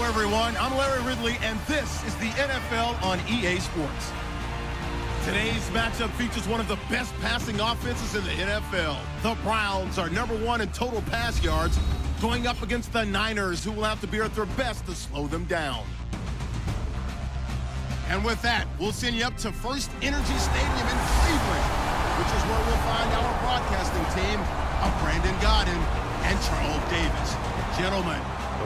Hello, everyone. I'm Larry Ridley, and this is the NFL on EA Sports. Today's matchup features one of the best passing offenses in the NFL. The Browns are #1 in total pass yards, going up against the Niners, who will have to be at their best to slow them down. And with that, we'll send you up to First Energy Stadium in Cleveland, which is where we'll find our broadcasting team of Brandon Godden and Charles Davis. Gentlemen,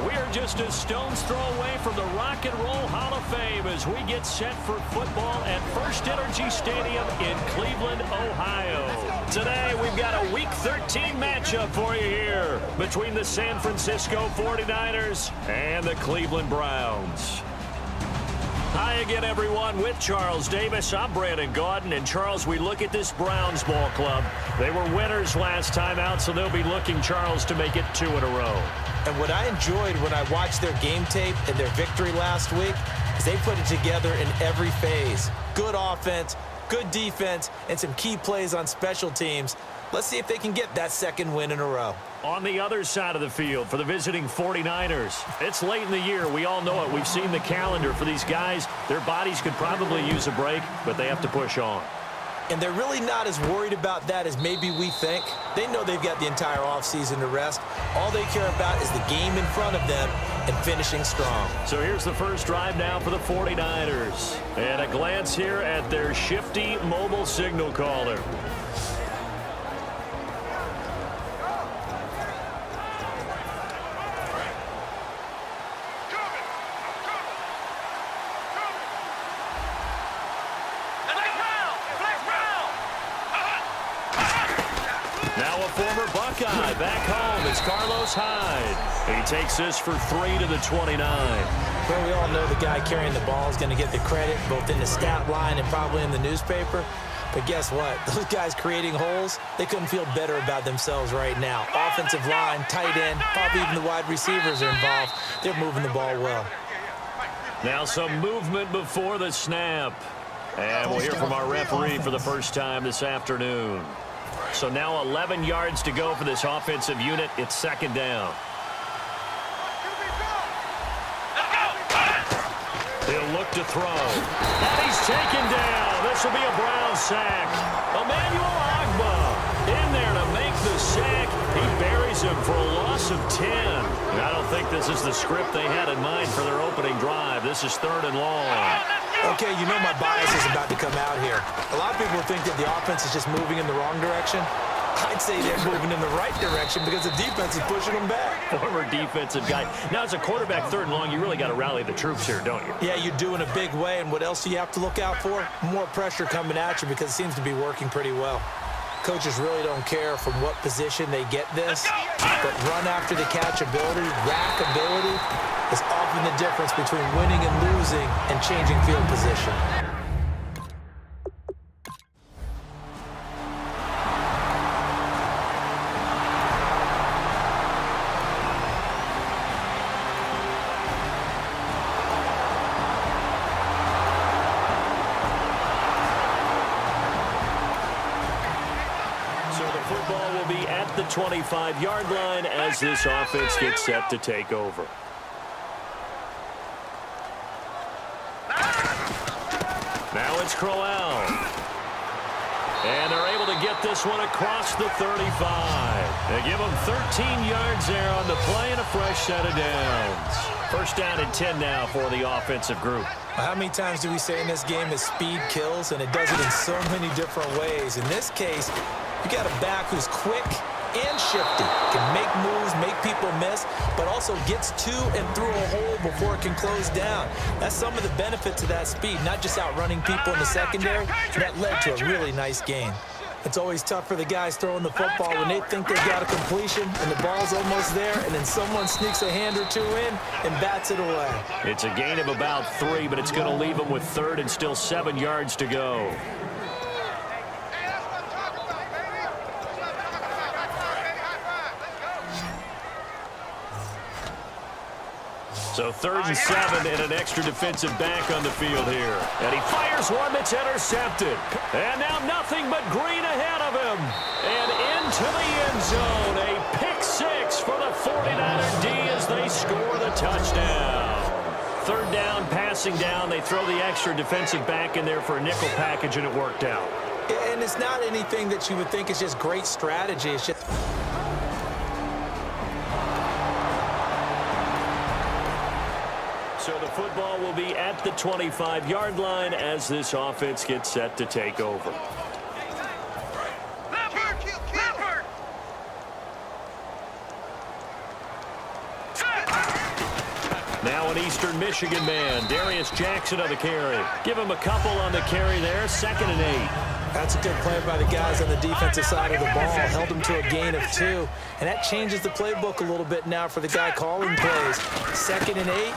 we are just a stone's throw away from the Rock and Roll Hall of Fame as we get set for football at First Energy Stadium in Cleveland, Ohio. Today, we've got a Week 13 matchup for you here between the San Francisco 49ers and the Cleveland Browns. Hi again, everyone. With Charles Davis, I'm Brandon Gaudin. And Charles, we look at this Browns ball club. They were winners last time out, so they'll be looking, Charles, to make it 2 in a row. And what I enjoyed when I watched their game tape and their victory last week is they put it together in every phase. Good offense, good defense, and some key plays on special teams. Let's see if they can get that second win in a row. On the other side of the field for the visiting 49ers, it's late in the year. We all know it. We've seen the calendar for these guys. Their bodies could probably use a break, but they have to push on. And they're really not as worried about that as maybe we think. They know they've got the entire offseason to rest. All they care about is the game in front of them and finishing strong. So here's the first drive now for the 49ers. And a glance here at their shifty mobile signal caller. Former Buckeye back home. It's Carlos Hyde. He takes this for 3 to the 29. Well, we all know the guy carrying the ball is going to get the credit both in the stat line and probably in the newspaper. But guess what? Those guys creating holes, they couldn't feel better about themselves right now. Offensive line, tight end, probably even the wide receivers are involved. They're moving the ball well. Now some movement before the snap. And we'll hear from our referee for the first time this afternoon. So now 11 yards to go for this offensive unit. It's second down. He'll look to throw. And he's taken down. This will be a Brown sack. Emmanuel Ogbah in there to make the sack. He buries him for a loss of 10. And I don't think this is the script they had in mind for their opening drive. This is 3rd and long. Okay, you know my bias is about to come out here. A lot of people think that the offense is just moving in the wrong direction. I'd say they're moving in the right direction because the defense is pushing them back. Former defensive guy. Now, as a quarterback, 3rd and long, you really got to rally the troops here, don't you? Yeah, you do in a big way. And what else do you have to look out for? More pressure coming at you because it seems to be working pretty well. Coaches really don't care from what position they get this, but run after the catch ability, rack ability, is often the difference between winning and losing and changing field position. So the football will be at the 25-yard line as this offense gets set to take over. Now it's Crowell. And they're able to get this one across the 35. They give them 13 yards there on the play and a fresh set of downs. First down and 10 now for the offensive group. How many times do we say in this game that speed kills, and it does it in so many different ways? In this case, you got a back who's quick and shifty, can make moves, make people miss, but also gets to and through a hole before it can close down. That's some of the benefits of that speed, not just outrunning people in the secondary. That led to a really nice gain. It's always tough for the guys throwing the football when they think they've got a completion and the ball's almost there, and then someone sneaks a hand or two in and bats it away. It's a gain of about 3, but it's going to leave them with 3rd and still 7 yards to go. So 3rd and 7 and an extra defensive back on the field here. And he fires one that's intercepted. And now nothing but green ahead of him. And into the end zone. A pick 6 for the 49er D as they score the touchdown. third down, passing down. They throw the extra defensive back in there for a nickel package, and it worked out. And it's not anything that you would think is just great strategy. It's just... So the football will be at the 25-yard line as this offense gets set to take over. Now an Eastern Michigan man, Darius Jackson on the carry. Give him a couple on the carry there, 2nd and 8. That's a good play by the guys on the defensive side of the ball. Held him to a gain of 2. And that changes the playbook a little bit now for the guy calling plays. 2nd and 8.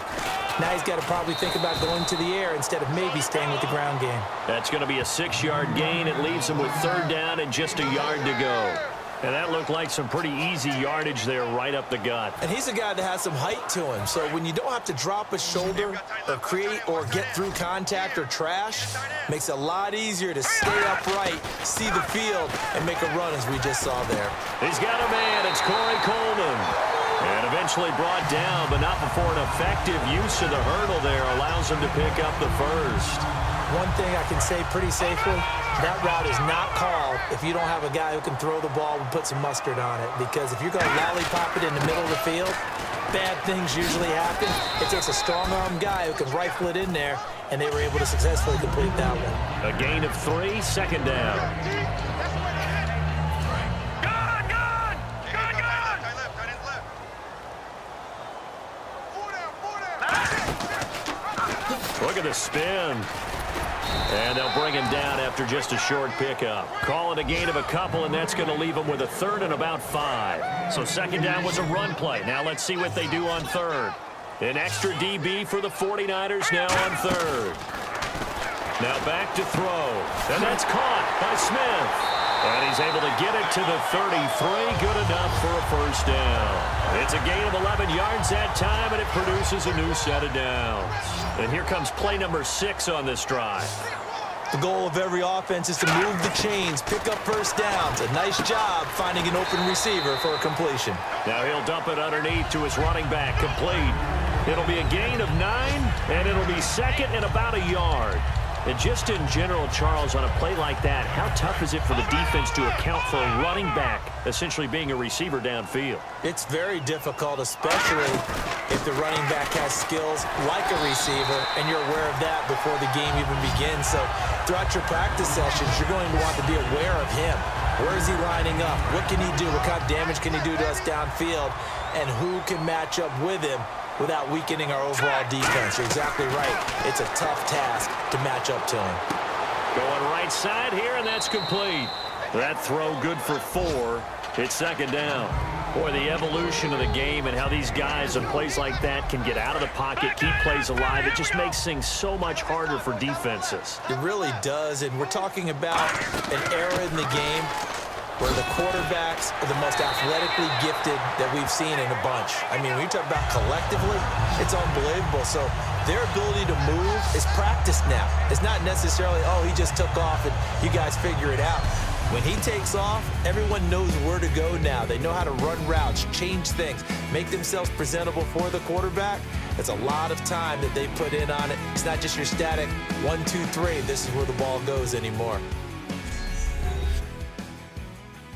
Now he's got to probably think about going to the air instead of maybe staying with the ground game. That's going to be a 6-yard gain. It leaves him with 3rd down and just a yard to go. And that looked like some pretty easy yardage there right up the gut. And he's a guy that has some height to him. So when you don't have to drop a shoulder or create or get through contact or trash, makes it a lot easier to stay upright, see the field, and make a run as we just saw there. He's got a man. It's Corey Coleman. And eventually brought down, but not before an effective use of the hurdle there allows him to pick up the first. One thing I can say pretty safely, that route is not called if you don't have a guy who can throw the ball and put some mustard on it. Because if you're going to lollipop it in the middle of the field, bad things usually happen. It takes a strong-arm guy who can rifle it in there, and they were able to successfully complete that one. A gain of 3, 2nd down. Look at the spin. And they'll bring him down after just a short pickup. Call it a gain of a couple, and that's going to leave him with a 3rd and about 5. So 2nd down was a run play. Now let's see what they do on 3rd. An extra DB for the 49ers now on 3rd. Now back to throw. And that's caught by Smith. And he's able to get it to the 33. Good enough for a 1st down. It's a gain of 11 yards that time, and it produces a new set of downs. And here comes play number 6 on this drive. The goal of every offense is to move the chains, pick up 1st downs. A nice job finding an open receiver for a completion. Now he'll dump it underneath to his running back, complete. It'll be a gain of 9, and it'll be 2nd and about a yard. And just in general, Charles, on a play like that, how tough is it for the defense to account for a running back essentially being a receiver downfield? It's very difficult, especially if the running back has skills like a receiver, and you're aware of that before the game even begins. So throughout your practice sessions, you're going to want to be aware of him. Where is he lining up? What can he do? What kind of damage can he do to us downfield? And who can match up with him without weakening our overall defense? You're exactly right. It's a tough task to match up to him. Going right side here, and that's complete. That throw good for 4. It's 2nd down. Boy, the evolution of the game and how these guys on plays like that can get out of the pocket, keep plays alive, it just makes things so much harder for defenses. It really does, and we're talking about an era in the game where the quarterbacks are the most athletically gifted that we've seen in a bunch. I mean, when you talk about collectively, it's unbelievable. So their ability to move is practiced now. It's not necessarily, oh, he just took off and you guys figure it out. When he takes off, everyone knows where to go now. They know how to run routes, change things, make themselves presentable for the quarterback. It's a lot of time that they put in on it. It's not just your static 1, 2, 3. This is where the ball goes anymore.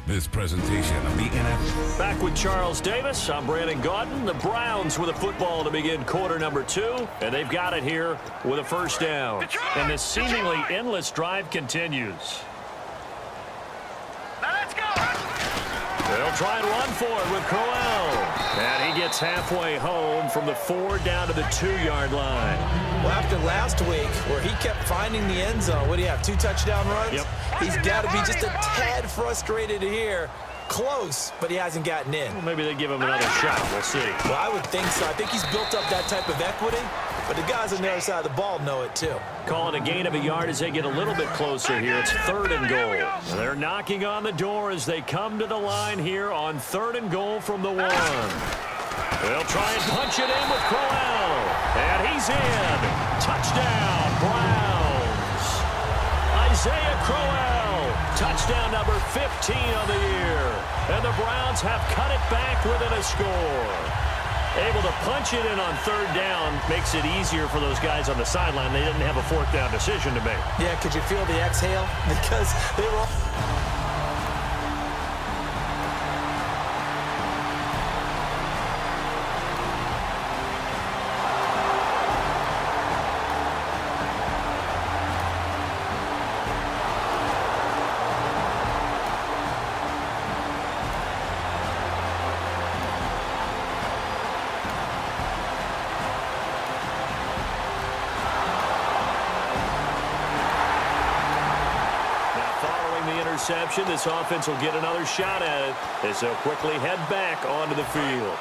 This presentation of the NFL. Back with Charles Davis. I'm Brandon Gaudin. The Browns with a football to begin quarter number 2. And they've got it here with a 1st down. And this seemingly endless drive continues. They'll try and run for it with Crowell. And he gets halfway home from the 4 down to the 2-yard line. Well, after last week where he kept finding the end zone, what do you have, 2 touchdown runs? Yep. He's got to be just a tad frustrated here. Close, but he hasn't gotten in. Well, maybe they give him another shot. We'll see. Well, I would think so. I think he's built up that type of equity, but the guys on the other side of the ball know it too. Calling a gain of a yard as they get a little bit closer here. It's 3rd and goal. They're knocking on the door as they come to the line here on 3rd and goal from the 1. They'll try and punch it in with Crowell. And he's in. Touchdown, Browns. Isaiah Crowell. Touchdown number 15 on the year. And the Browns have cut it back within a score. Able to punch it in on third down makes it easier for those guys on the sideline. They didn't have a fourth down decision to make. Yeah, could you feel the exhale? Because they were... Interception. This offense will get another shot at it as they'll quickly head back onto the field.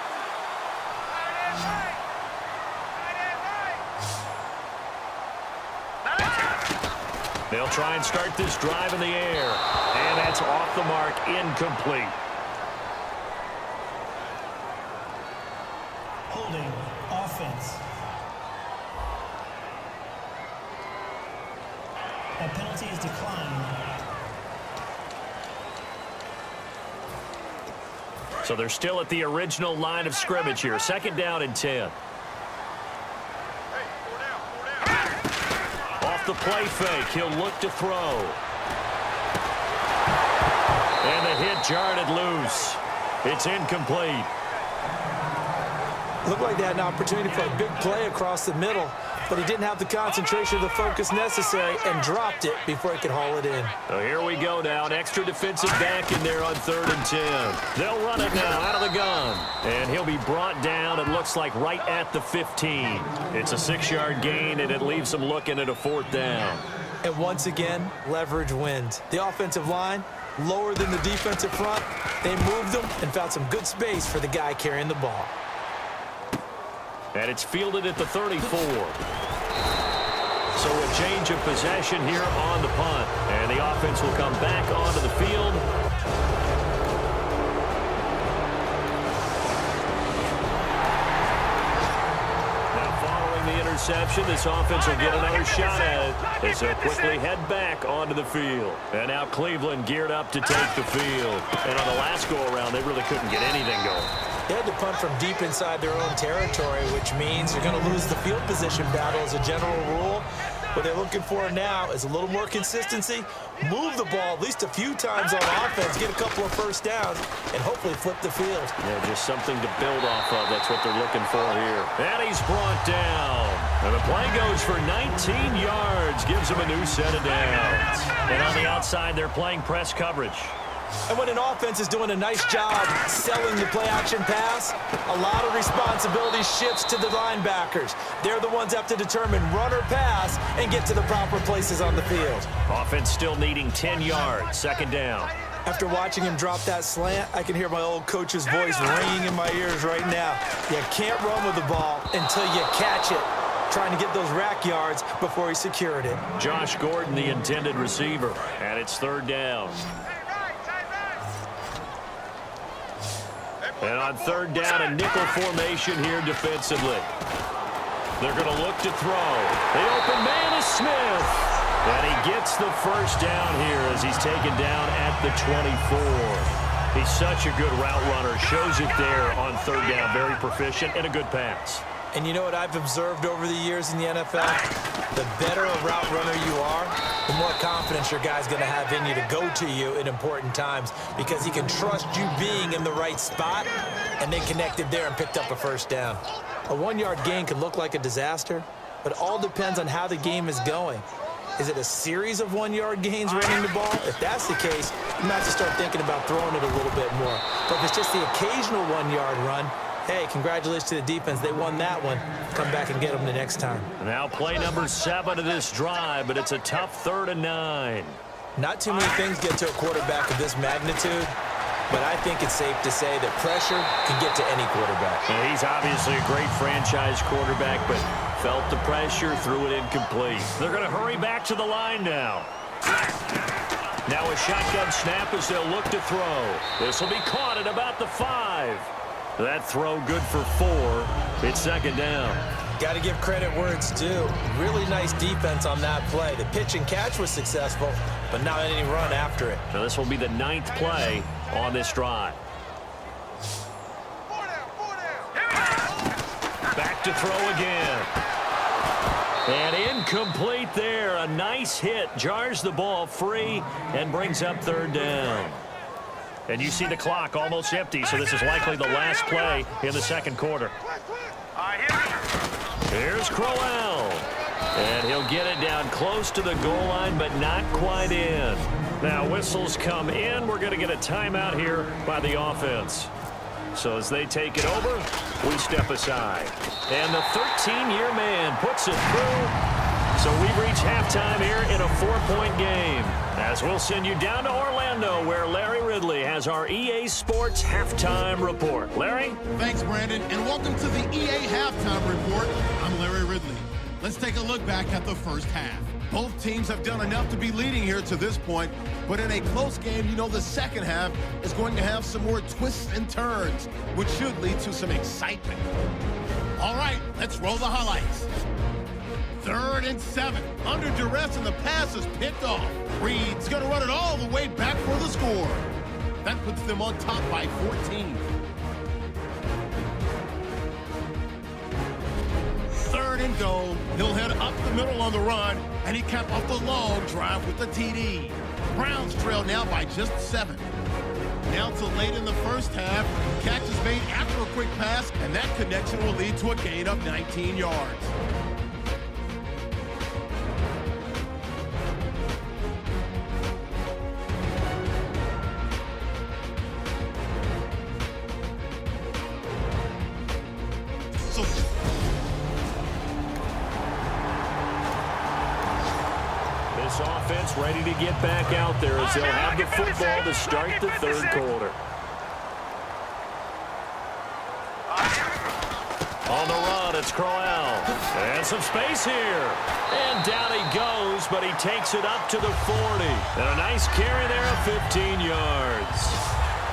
They'll try and start this drive in the air, and that's off the mark, incomplete. Holding offense. A penalty is declined. So they're still at the original line of scrimmage here. Second down and 10. Off the play fake, he'll look to throw. And the hit jarred it loose. It's incomplete. Looked like they had an opportunity for a big play across the middle, but he didn't have the concentration or the focus necessary and dropped it before he could haul it in. So here we go now. An extra defensive back in there on 3rd and 10. They'll run it now out of the gun. And he'll be brought down, it looks like, right at the 15. It's a 6-yard gain, and it leaves them looking at a 4th down. And once again, leverage wins. The offensive line, lower than the defensive front. They moved them and found some good space for the guy carrying the ball. And it's fielded at the 34. So a change of possession here on the punt. And the offense will come back onto the field. Now following the interception, this offense will get another shot at it as they'll quickly head back onto the field. And now Cleveland geared up to take the field. And on the last go-around, they really couldn't get anything going. They had to punt from deep inside their own territory, which means you're going to lose the field position battle as a general rule. What they're looking for now is a little more consistency, move the ball at least a few times on offense, get a couple of first downs, and hopefully flip the field. Yeah, just something to build off of. That's what they're looking for here. And he's brought down. And the play goes for 19 yards, gives him a new set of downs. And on the outside, they're playing press coverage. And when an offense is doing a nice job selling the play-action pass, a lot of responsibility shifts to the linebackers. They're the ones that have to determine run or pass and get to the proper places on the field. Offense still needing 10 yards, 2nd down. After watching him drop that slant, I can hear my old coach's voice ringing in my ears right now. You can't run with the ball until you catch it. Trying to get those rack yards before he secured it. Josh Gordon, the intended receiver, and it's 3rd down. And on 3rd down, a nickel formation here defensively. They're going to look to throw. The open man is Smith. And he gets the first down here as he's taken down at the 24. He's such a good route runner. Shows it there on 3rd down. Very proficient and a good pass. And you know what I've observed over the years in the NFL? The better a route runner you are, the more confidence your guy's going to have in you to go to you in important times because he can trust you being in the right spot, and they connected there and picked up a first down. A 1-yard gain can look like a disaster, but it all depends on how the game is going. Is it a series of 1-yard gains running the ball? If that's the case, you might have to start thinking about throwing it a little bit more. But if it's just the occasional 1-yard run, hey, congratulations to the defense. They won that one. Come back and get them the next time. Now play number 7 of this drive, but it's a tough 3rd and 9. Not too many things get to a quarterback of this magnitude, but I think it's safe to say that pressure can get to any quarterback. Well, he's obviously a great franchise quarterback, but felt the pressure, threw it incomplete. They're going to hurry back to the line now. Now a shotgun snap as they'll look to throw. This will be caught at about the 5. That throw good for 4. It's 2nd down. Got to give credit where it's due. Really nice defense on that play. The pitch and catch was successful, but not any run after it. Now this will be the 9th play on this drive. look to throw again. And incomplete there. A nice hit. Jars the ball free and brings up third down. And you see the clock almost empty, so this is likely the last play in the second quarter. Here's Crowell. And he'll get it down close to the goal line, but not quite in. Now whistles come in. We're going to get a timeout here by the offense. So as they take it over, we step aside. And the 13-year man puts it through. So we've reached halftime here in a 4-point game. As we'll send you down to Orlando, where Larry Ridley has our EA Sports Halftime Report. Larry? Thanks, Brandon, and welcome to the EA Halftime Report. I'm Larry Ridley. Let's take a look back at the first half. Both teams have done enough to be leading here to this point, but in a close game, you know the second half is going to have some more twists and turns, which should lead to some excitement. All right, let's roll the highlights. 3rd and 7. Under duress, and the pass is picked off. Reed's going to run it all the way back for the score. That puts them on top by 14. 3rd and goal. He'll head up the middle on the run, and he capped off the long drive with the TD. Browns trail now by just 7. Now to late in the first half. Catch is made after a quick pass, and that connection will lead to a gain of 19 yards. This offense ready to get back out there as they'll have the football to start the third quarter. On the run, it's Crowell. And some space here. And down he goes, but he takes it up to the 40. And a nice carry there of 15 yards.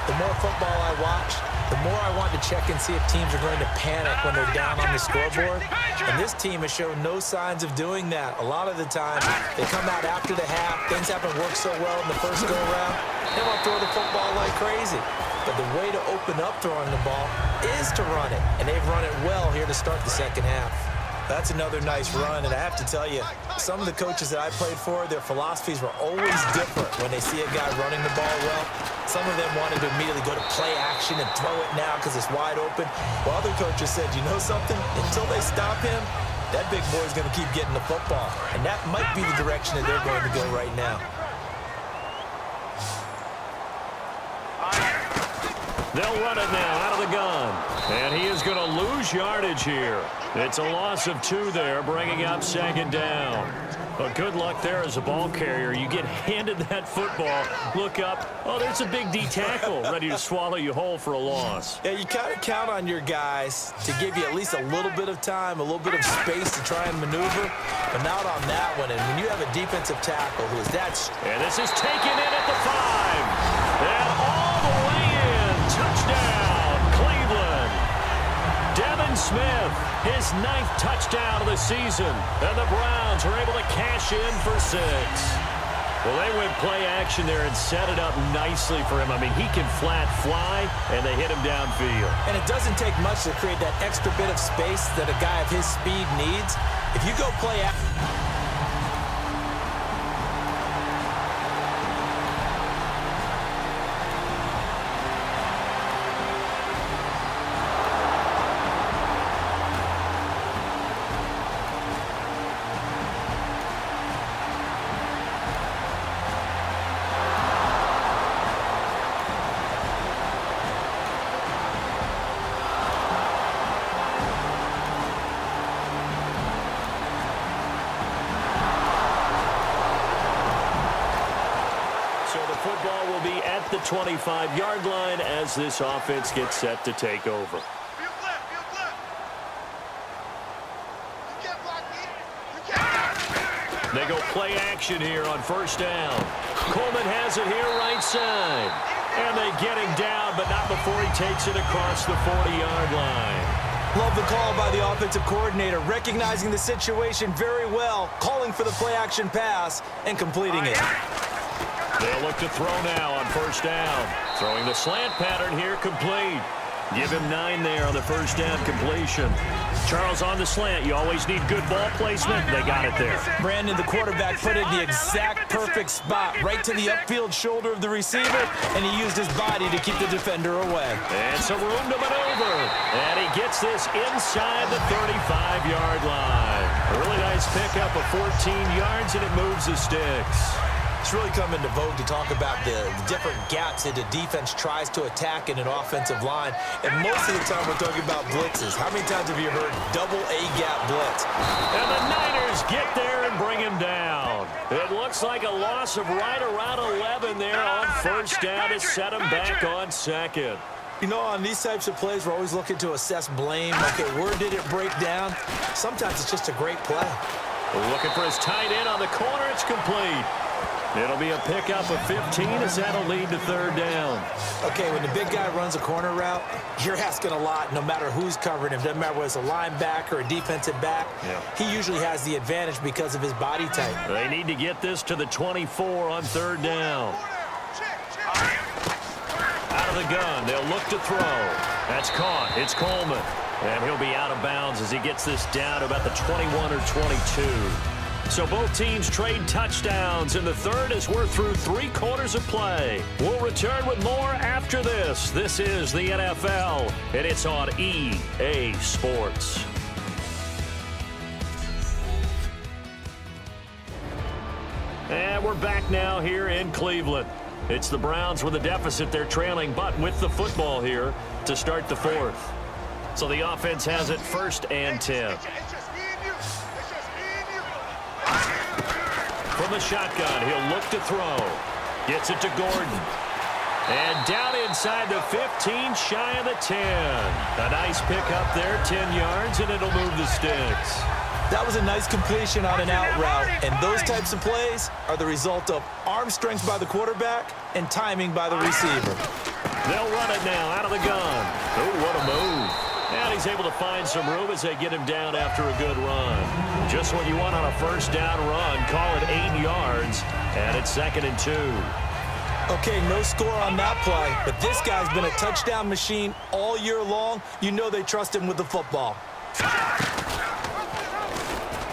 The more football I watch, the more I want to check and see if teams are going to panic when they're down on the scoreboard. And this team has shown no signs of doing that. A lot of the time, they come out after the half. Things haven't worked so well in the first go-around. They want to throw the football like crazy. But the way to open up throwing the ball is to run it. And they've run it well here to start the second half. That's another nice run, and I have to tell you, some of the coaches that I played for, their philosophies were always different when they see a guy running the ball well. Some of them wanted to immediately go to play action and throw it now because it's wide open. While other coaches said, you know something? Until they stop him, that big boy is going to keep getting the football. And that might be the direction that they're going to go right now. They'll run it now out of the gun. And he is going to lose yardage here. It's a loss of 2 there, bringing up second down. But good luck there as a ball carrier. You get handed that football, look up, oh, there's a big D tackle ready to swallow you whole for a loss. Yeah, you kind of count on your guys to give you at least a little bit of time, a little bit of space to try and maneuver, but not on that one. And when you have a defensive tackle who is that... And this is taken in at the 5. And all the way in. Touchdown, Cleveland. Devin Smith, his 9th touchdown of the season. And the Browns are able to cash in for 6. Well, they went play action there and set it up nicely for him. I mean, he can flat fly, and they hit him downfield. And it doesn't take much to create that extra bit of space that a guy of his speed needs. If you go play action... Football will be at the 25-yard line as this offense gets set to take over. They go play action here on first down. Coleman has it here right side. And they get him down, but not before he takes it across the 40-yard line. Love the call by the offensive coordinator, recognizing the situation very well, calling for the play action pass and completing it. They'll look to throw now on first down. Throwing the slant pattern here, complete. Give him 9 there on the first down completion. Charles on the slant. You always need good ball placement. They got it there. Brandon, the quarterback, put it in the exact perfect spot, right to the upfield shoulder of the receiver, and he used his body to keep the defender away. And some room to maneuver. And he gets this inside the 35-yard line. A really nice pickup of 14 yards, and it moves the sticks. It's really come into vogue to talk about the different gaps that the defense tries to attack in an offensive line. And most of the time we're talking about blitzes. How many times have you heard double A-gap blitz? And the Niners get there and bring him down. It looks like a loss of right around 11 there on first down to set him back on second. You know, on these types of plays, we're always looking to assess blame. Okay, where did it break down? Sometimes it's just a great play. Looking for his tight end on the corner. It's complete. It'll be a pickup of 15 as that'll lead to third down. Okay, when the big guy runs a corner route, you're asking a lot no matter who's covering him. Doesn't matter whether it's a linebacker or a defensive back. Yeah. He usually has the advantage because of his body type. They need to get this to the 24 on third down. Out of the gun, they'll look to throw. That's caught. It's Coleman. And he'll be out of bounds as he gets this down to about the 21 or 22. So both teams trade touchdowns in the third as we're through 3 quarters of play. We'll return with more after this. This is the NFL, and it's on EA Sports. And we're back now here in Cleveland. It's the Browns with a deficit. They're trailing, but with the football here to start the fourth. So the offense has it 1st and 10. From the shotgun, he'll look to throw. Gets it to Gordon. And down inside the 15, shy of the 10. A nice pickup there, 10 yards, and it'll move the sticks. That was a nice completion on an out route, and those types of plays are the result of arm strength by the quarterback and timing by the receiver. They'll run it now out of the gun. Oh, what a move. And he's able to find some room as they get him down after a good run. Just what you want on a first down run. Call it 8 yards, and it's 2nd and 2. Okay, no score on that play, but this guy's been a touchdown machine all year long. You know they trust him with the football.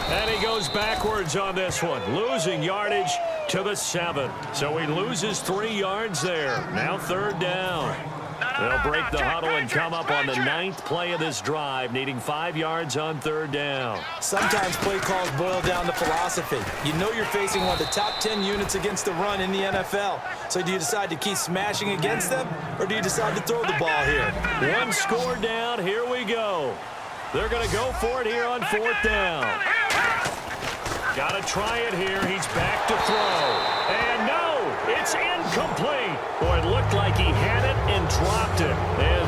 And he goes backwards on this one, losing yardage to the 7. So he loses 3 yards there. Now 3rd down. They'll break the huddle and come up on the 9th play of this drive, needing 5 yards on 3rd down. Sometimes play calls boil down to philosophy. You know you're facing one of the top 10 units against the run in the NFL. So do you decide to keep smashing against them, or do you decide to throw the ball here? 1 score down. Here we go. They're going to go for it here on 4th down. Got to try it here. He's back to throw. And no, it's incomplete. Boy, it looked like he had it and dropped it. And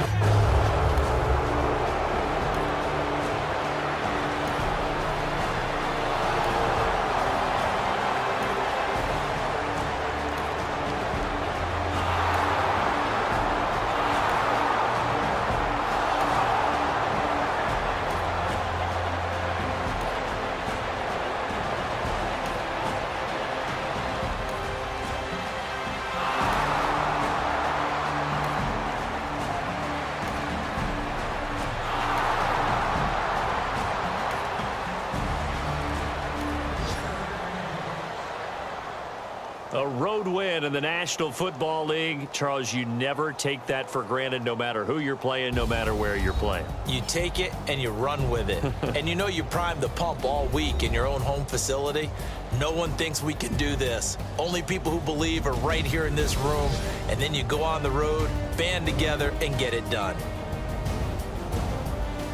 a road win in the National Football League. Charles, you never take that for granted, no matter who you're playing, no matter where you're playing. You take it and you run with it. And you know you primed the pump all week in your own home facility. No one thinks we can do this. Only people who believe are right here in this room. And then you go on the road, band together, and get it done.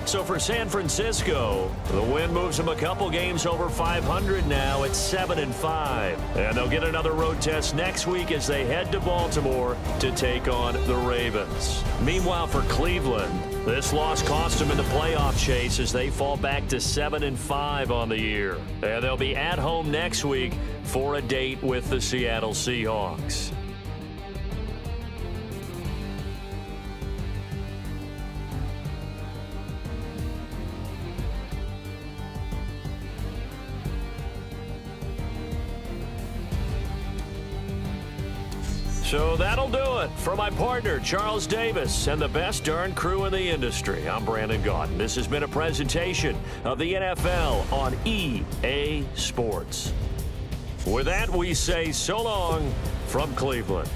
So for San Francisco, the win moves them a couple games over 500 now at 7-5. And they'll get another road test next week as they head to Baltimore to take on the Ravens. Meanwhile, for Cleveland, this loss cost them in the playoff chase as they fall back to 7-5 on the year. And they'll be at home next week for a date with the Seattle Seahawks. So that'll do it. For my partner, Charles Davis, and the best darn crew in the industry, I'm Brandon Gaudin. This has been a presentation of the NFL on EA Sports. With that, we say so long from Cleveland.